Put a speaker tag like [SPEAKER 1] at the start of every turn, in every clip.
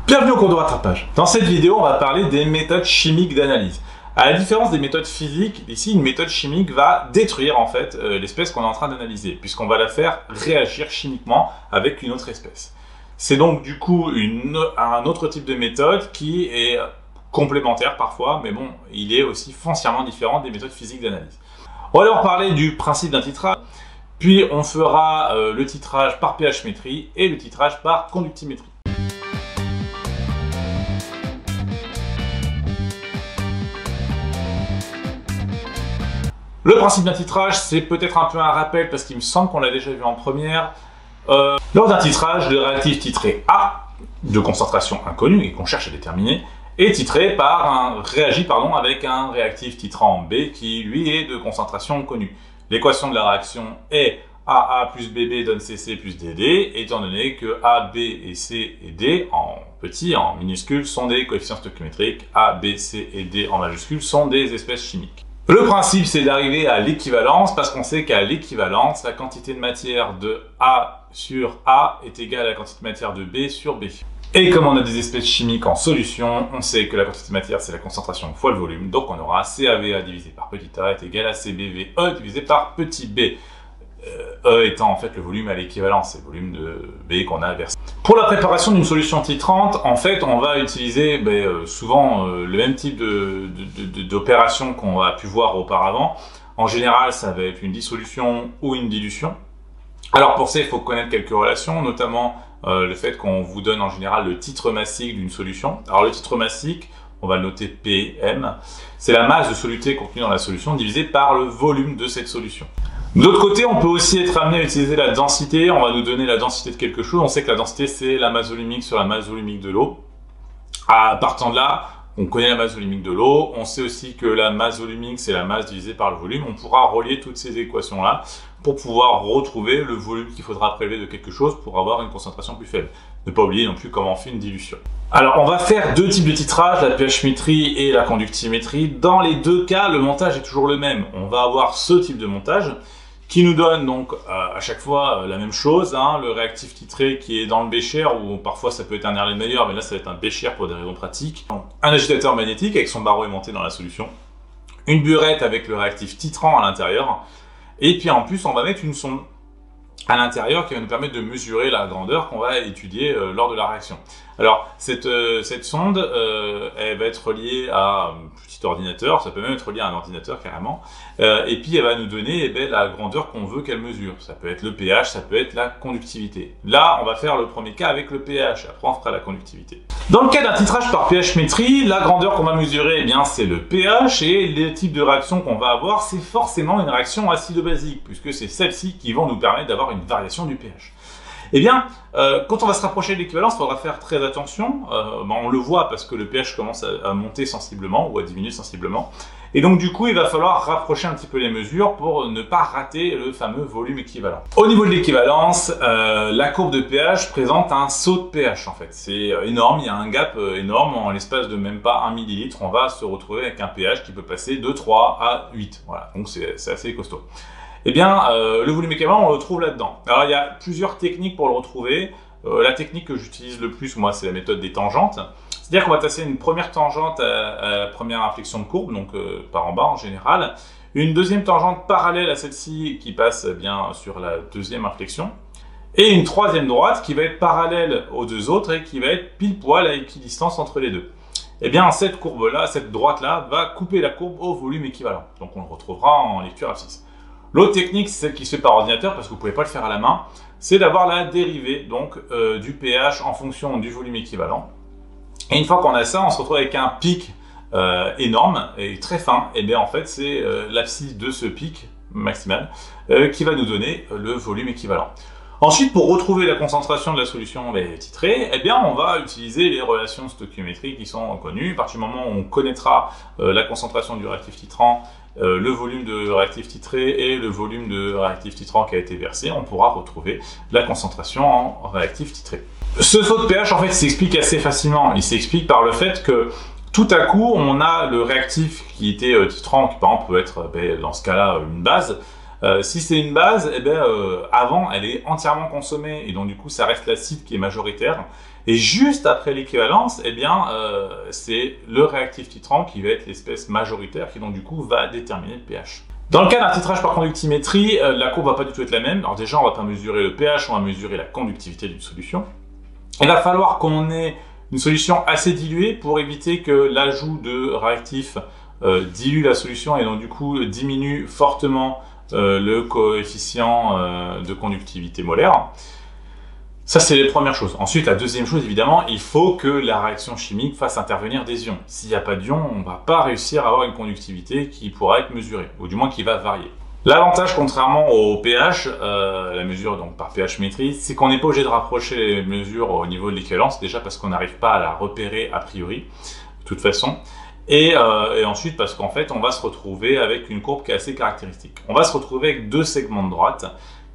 [SPEAKER 1] Bienvenue au cours de rattrapage. Dans cette vidéo, on va parler des méthodes chimiques d'analyse. À la différence des méthodes physiques, ici une méthode chimique va détruire en fait l'espèce qu'on est en train d'analyser, puisqu'on va la faire réagir chimiquement avec une autre espèce. C'est donc du coup un autre type de méthode qui est complémentaire parfois, mais bon, il est aussi foncièrement différent des méthodes physiques d'analyse. On va alors parler du principe d'un titrage, puis on fera le titrage par pH-métrie et le titrage par conductimétrie. Le principe d'un titrage, c'est peut-être un peu un rappel parce qu'il me semble qu'on l'a déjà vu en première. Lors d'un titrage, le réactif titré A, de concentration inconnue et qu'on cherche à déterminer, est titré réagi avec un réactif titrant B qui lui est de concentration connue. L'équation de la réaction est AA plus BB donne CC plus DD, étant donné que A, B et C et D en petit, en minuscule, sont des coefficients stoichiométriques, A, B, C et D en majuscule sont des espèces chimiques. Le principe, c'est d'arriver à l'équivalence, parce qu'on sait qu'à l'équivalence, la quantité de matière de A sur A est égale à la quantité de matière de B sur B. Et comme on a des espèces chimiques en solution, on sait que la quantité de matière, c'est la concentration fois le volume, donc on aura CAVA divisé par petit a est égal à CBVE divisé par petit b. E étant en fait le volume à l'équivalence, c'est le volume de B qu'on a versé. Pour la préparation d'une solution titrante, en fait, on va utiliser souvent le même type d'opération qu'on a pu voir auparavant. En général, ça va être une dissolution ou une dilution. Alors pour ça, il faut connaître quelques relations, notamment le fait qu'on vous donne en général le titre massique d'une solution. Alors le titre massique, on va le noter PM, c'est la masse de soluté contenue dans la solution divisée par le volume de cette solution. De l'autre côté, on peut aussi être amené à utiliser la densité. On va nous donner la densité de quelque chose. On sait que la densité, c'est la masse volumique sur la masse volumique de l'eau. À partir de là, on connaît la masse volumique de l'eau. On sait aussi que la masse volumique, c'est la masse divisée par le volume. On pourra relier toutes ces équations-là pour pouvoir retrouver le volume qu'il faudra prélever de quelque chose pour avoir une concentration plus faible. Ne pas oublier non plus comment on fait une dilution. Alors, on va faire deux types de titrage, la pH-métrie et la conductimétrie. Dans les deux cas, le montage est toujours le même. On va avoir ce type de montage qui nous donne donc à chaque fois la même chose, le réactif titré qui est dans le bécher, ou parfois ça peut être un Erlenmeyer, mais là ça va être un bécher pour des raisons pratiques. Un agitateur magnétique avec son barreau aimanté dans la solution, une burette avec le réactif titrant à l'intérieur, et puis en plus on va mettre une sonde à l'intérieur qui va nous permettre de mesurer la grandeur qu'on va étudier lors de la réaction. Alors cette sonde, elle va être reliée à un petit ordinateur, ça peut même être relié à un ordinateur carrément, et puis elle va nous donner la grandeur qu'on veut qu'elle mesure. Ça peut être le pH, ça peut être la conductivité. Là, on va faire le premier cas avec le pH, après on fera la conductivité. Dans le cas d'un titrage par pH-métrie, la grandeur qu'on va mesurer, c'est le pH, et les types de réactions qu'on va avoir, c'est forcément une réaction acido-basique, puisque c'est celles-ci qui vont nous permettre d'avoir une variation du pH. Quand on va se rapprocher de l'équivalence, il faudra faire très attention. On le voit parce que le pH commence à monter sensiblement ou à diminuer sensiblement. Et donc du coup, il va falloir rapprocher un petit peu les mesures pour ne pas rater le fameux volume équivalent. Au niveau de l'équivalence, la courbe de pH présente un saut de pH en fait. C'est énorme, il y a un gap énorme. En l'espace de même pas 1 millilitre, on va se retrouver avec un pH qui peut passer de 3 à 8. Voilà, donc c'est assez costaud. Le volume équivalent, on le trouve là-dedans. Alors, il y a plusieurs techniques pour le retrouver. La technique que j'utilise le plus, moi, c'est la méthode des tangentes. C'est-à-dire qu'on va tasser une première tangente à la première inflexion de courbe, donc par en bas en général. Une deuxième tangente parallèle à celle-ci qui passe bien sur la deuxième inflexion. Et une troisième droite qui va être parallèle aux deux autres et qui va être pile poil à équidistance entre les deux. Cette courbe-là, cette droite-là, va couper la courbe au volume équivalent. Donc, on le retrouvera en lecture abscisse. L'autre technique, c'est celle qui se fait par ordinateur, parce que vous ne pouvez pas le faire à la main, c'est d'avoir la dérivée du pH en fonction du volume équivalent. Et une fois qu'on a ça, on se retrouve avec un pic énorme et très fin. En fait, c'est l'abscisse de ce pic maximal qui va nous donner le volume équivalent. Ensuite, pour retrouver la concentration de la solution titrée, on va utiliser les relations stoichiométriques qui sont connues. À partir du moment où on connaîtra la concentration du réactif titrant, le volume de réactif titré et le volume de réactif titrant qui a été versé, on pourra retrouver la concentration en réactif titré. Ce saut de pH, en fait, s'explique assez facilement. Il s'explique par le fait que tout à coup, on a le réactif qui était titrant, qui par exemple peut être, dans ce cas-là, une base. Si c'est une base, avant, elle est entièrement consommée, et donc du coup, ça reste l'acide qui est majoritaire. Et juste après l'équivalence, eh bien, c'est le réactif titrant qui va être l'espèce majoritaire qui donc du coup va déterminer le pH. Dans le cas d'un titrage par conductimétrie, la courbe va pas du tout être la même. Alors déjà, on va pas mesurer le pH, on va mesurer la conductivité d'une solution. Il va falloir qu'on ait une solution assez diluée pour éviter que l'ajout de réactifs dilue la solution et donc du coup diminue fortement le coefficient de conductivité molaire. Ça, c'est les premières choses. Ensuite, la deuxième chose, évidemment, il faut que la réaction chimique fasse intervenir des ions. S'il n'y a pas d'ions, on ne va pas réussir à avoir une conductivité qui pourra être mesurée, ou du moins qui va varier. L'avantage, contrairement au pH, la mesure donc par pH-métrie, c'est qu'on n'est pas obligé de rapprocher les mesures au niveau de l'équivalence, déjà parce qu'on n'arrive pas à la repérer a priori, de toute façon. Et ensuite parce qu'en fait, on va se retrouver avec une courbe qui est assez caractéristique. On va se retrouver avec deux segments de droite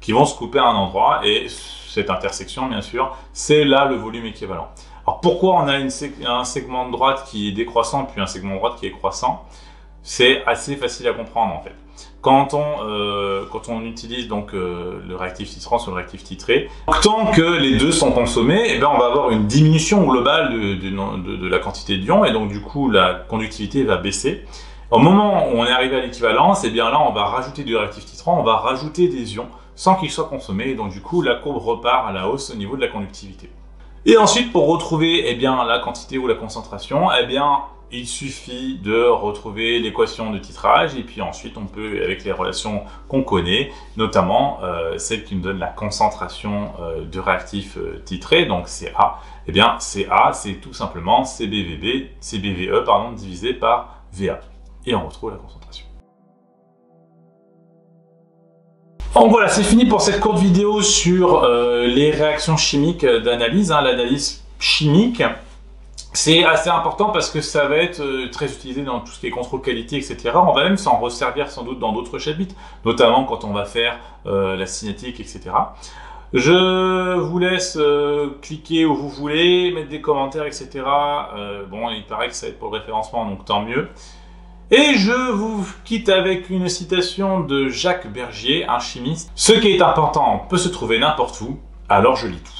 [SPEAKER 1] qui vont se couper à un endroit, et cette intersection, bien sûr, c'est là le volume équivalent. Alors pourquoi on a un segment de droite qui est décroissant puis un segment de droite qui est croissant? C'est assez facile à comprendre en fait. Quand on utilise donc le réactif titrant sur le réactif titré, tant que les deux sont consommés, eh bien, on va avoir une diminution globale de la quantité d'ions et donc du coup la conductivité va baisser. Au moment où on est arrivé à l'équivalence, eh bien là on va rajouter du réactif titrant, on va rajouter des ions sans qu'ils soient consommés et donc du coup la courbe repart à la hausse au niveau de la conductivité. Et ensuite pour retrouver bien, la quantité ou la concentration, il suffit de retrouver l'équation de titrage et puis ensuite on peut, avec les relations qu'on connaît, notamment celle qui nous donne la concentration de réactif titré, donc CA, CA c'est tout simplement CBVE divisé par VA. Et on retrouve la concentration. Donc voilà, c'est fini pour cette courte vidéo sur les réactions chimiques d'analyse, l'analyse chimique. C'est assez important parce que ça va être très utilisé dans tout ce qui est contrôle qualité, etc. On va même s'en resservir sans doute dans d'autres chapitres, notamment quand on va faire la cinétique, etc. Je vous laisse cliquer où vous voulez, mettre des commentaires, etc. Bon, il paraît que ça va être pour le référencement, donc tant mieux. Et je vous quitte avec une citation de Jacques Bergier, un chimiste. « Ce qui est important peut se trouver n'importe où, alors je lis tout. »